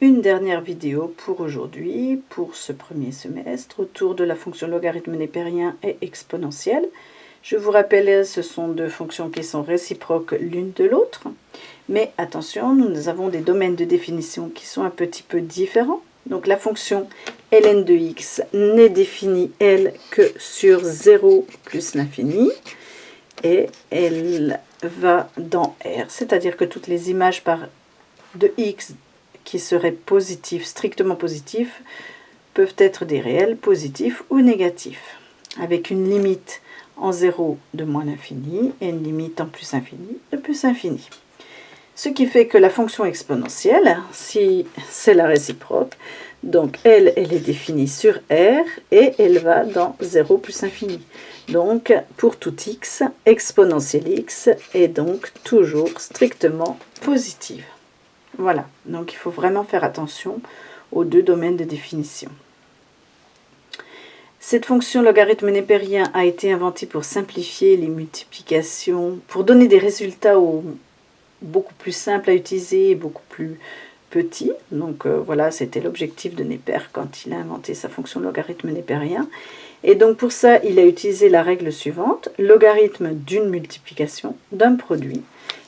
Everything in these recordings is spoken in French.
une dernière vidéo pour aujourd'hui, pour ce premier semestre, autour de la fonction logarithme népérien et exponentielle. Je vous rappelle, ce sont deux fonctions qui sont réciproques l'une de l'autre. Mais attention, nous avons des domaines de définition qui sont un petit peu différents. Donc la fonction ln de x n'est définie, elle, que sur 0 plus l'infini. Et elle va dans R, c'est-à-dire que toutes les images de x qui seraient positifs, strictement positifs, peuvent être des réels positifs ou négatifs, avec une limite en 0 de moins l'infini et une limite en plus infini de plus infini. Ce qui fait que la fonction exponentielle, si c'est la réciproque, donc elle est définie sur R et elle va dans 0 plus infini. Donc pour tout x, exponentielle x est donc toujours strictement positive. Voilà, donc il faut vraiment faire attention aux deux domaines de définition. Cette fonction logarithme népérien a été inventée pour simplifier les multiplications, pour donner des résultats beaucoup plus simples à utiliser et beaucoup plus petits. Donc voilà, c'était l'objectif de Népère quand il a inventé sa fonction logarithme népérien. Et donc pour ça, il a utilisé la règle suivante, logarithme d'une multiplication d'un produit.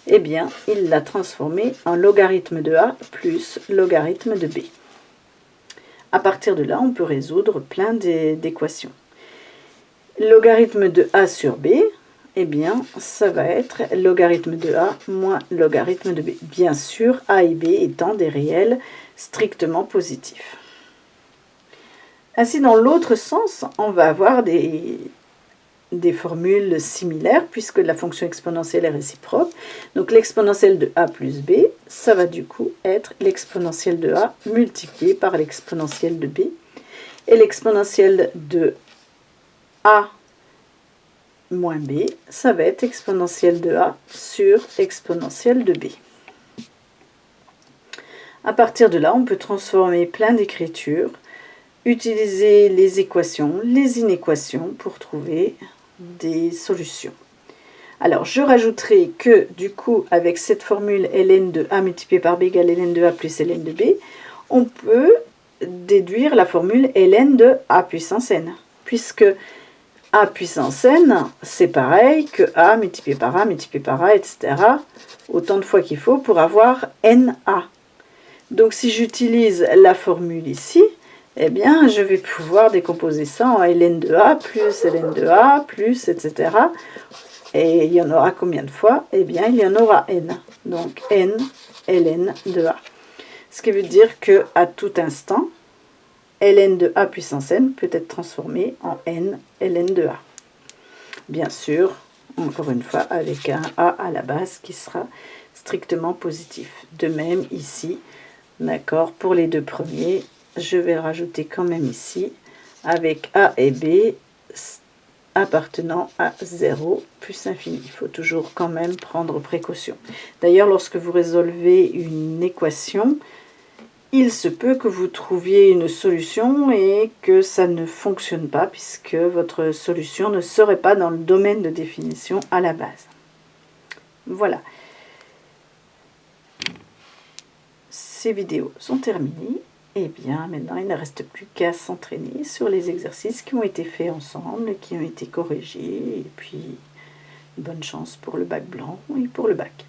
Eh bien, il l'a transformé en logarithme de a plus logarithme de b. À partir de là, on peut résoudre plein d'équations. Logarithme de a sur b, eh bien, ça va être logarithme de a moins logarithme de b. Bien sûr, a et b étant des réels strictement positifs. Ainsi, dans l'autre sens, on va avoir des formules similaires puisque la fonction exponentielle est réciproque. Donc l'exponentielle de a plus b, ça va du coup être l'exponentielle de a multiplié par l'exponentielle de b. Et l'exponentielle de a moins b, ça va être exponentielle de a sur exponentielle de b. À partir de là, on peut transformer plein d'écritures, utiliser les équations, les inéquations pour trouver des solutions. Alors, je rajouterai que, du coup, avec cette formule ln de a multiplié par b égale ln de a plus ln de b, on peut déduire la formule ln de a puissance n, puisque a puissance n, c'est pareil que a multiplié par a, etc., autant de fois qu'il faut pour avoir na. Donc, si j'utilise la formule ici, eh bien, je vais pouvoir décomposer ça en ln de a plus ln de a plus, etc. Et il y en aura combien de fois? Eh bien, il y en aura n. Donc, n ln de a. Ce qui veut dire qu'à tout instant, ln de a puissance n peut être transformé en n ln de a. Bien sûr, encore une fois, avec un a à la base qui sera strictement positif. De même ici, d'accord, pour les deux premiers, je vais le rajouter quand même ici, avec a et b appartenant à 0 plus infini. Il faut toujours quand même prendre précaution. D'ailleurs, lorsque vous résolvez une équation, il se peut que vous trouviez une solution et que ça ne fonctionne pas puisque votre solution ne serait pas dans le domaine de définition à la base. Voilà. Ces vidéos sont terminées. Et bien, maintenant, il ne reste plus qu'à s'entraîner sur les exercices qui ont été faits ensemble, qui ont été corrigés. Et puis, bonne chance pour le bac blanc et pour le bac.